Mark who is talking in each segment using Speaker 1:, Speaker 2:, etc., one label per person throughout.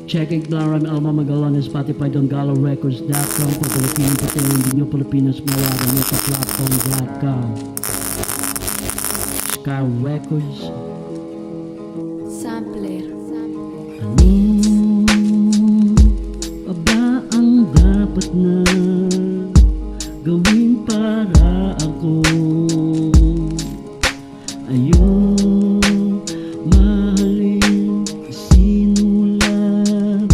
Speaker 1: Check it lang ang album magalang ng Spotify ng GalaRecords.com. Kung Pilipino pa tayo, hindi nyo Pilipinas mawagan nyo sa platform.com. Sky Records.
Speaker 2: Sampler.
Speaker 1: Ano ba ang dapat na gawin para ako? Ayun, mahalin, sinulat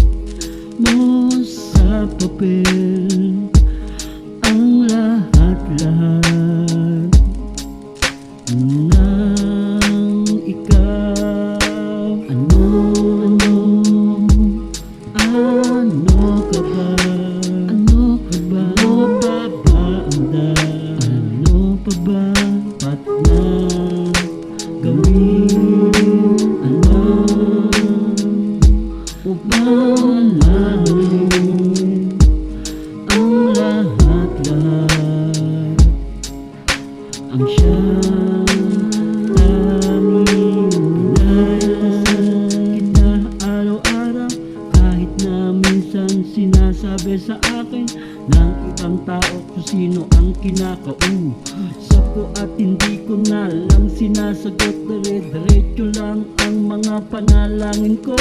Speaker 1: mo sa papel ang lahat-lahat ng ikaw. Ano ka ba? Ano pa ba ang ano pa ba dapat na gawin? Ano upang lalawin ang lahat-lahat ang siyang tanging pinag-asal kita araw-araw, kahit na minsan sinasabi sa akin ng ibang tao kung sino ang kinakausap ko at hindi ko na lang sinasagot. Dire-diretso lang ang mga panalangin ko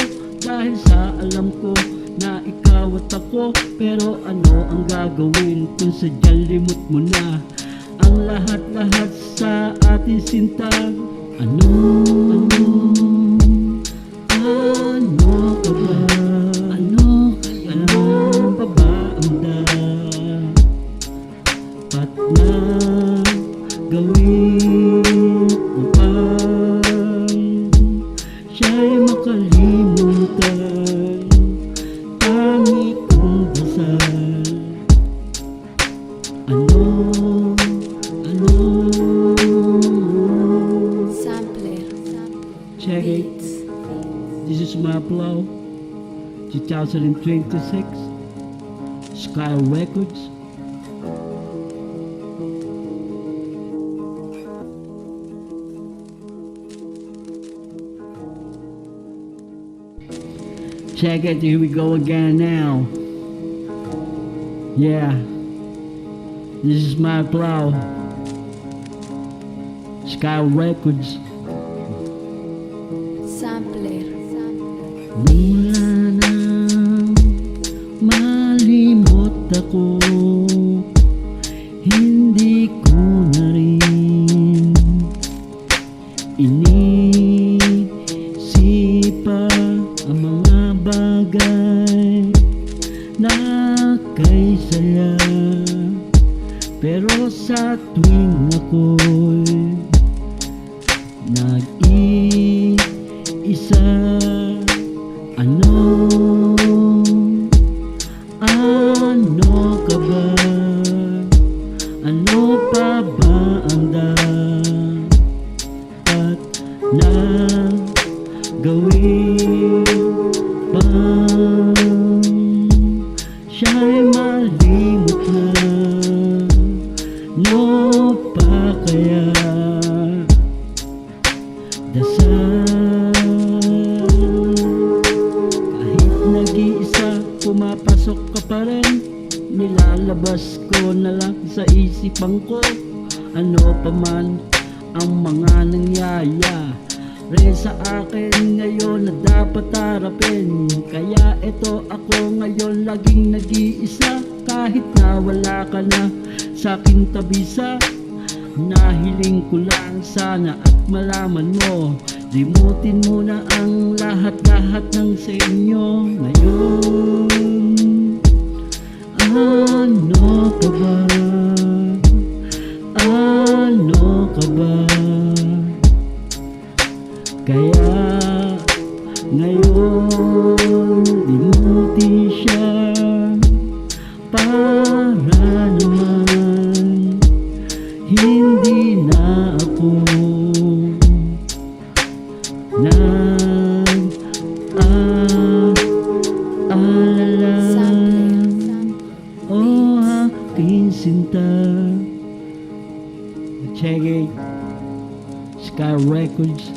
Speaker 1: dahil sa alam ko na ikaw at ako. Pero ano ang gagawin kung sadyang limot mo na ang lahat-lahat sa ating sinta? Ano ka ba? Ano pa ba ang dapat na gawin upang siya'y makalimutan? Tangi kong dasal.
Speaker 2: Sampler.
Speaker 1: Check it. This is my flow 2026 Sky Records. Check it, here we go again now. Yeah, this is my flow Sky Records.
Speaker 2: Sampler.
Speaker 1: Mula nang malimot ako, hindi ko na rin inisipa ang mga bagay na kay saya. Pero sa tuwing ako'y nag-iisa, ano ka ba? Ano pa ba ang dapat na gawin pang siya'y malimot na? No pa kaya dasal? Kahit nag-iisa, pumapasok ka pa rin, nilalabas ko na lang sa isipan ko ano pa man ang mga nangyayari sa akin ngayon na dapat harapin. Kaya ito ako ngayon laging nag-iisa, kahit na wala ka na sa aking tabisa. Nahiling ko lang sana at malaman mo, limutin mo na ang lahat-lahat ng sa inyo ngayon. Ano ka ba? Ano ka ba? Kaya ngayon limutin siya para naman hindi na ako nag-aalala. Oh, aking sinta. Check it. Sky Records.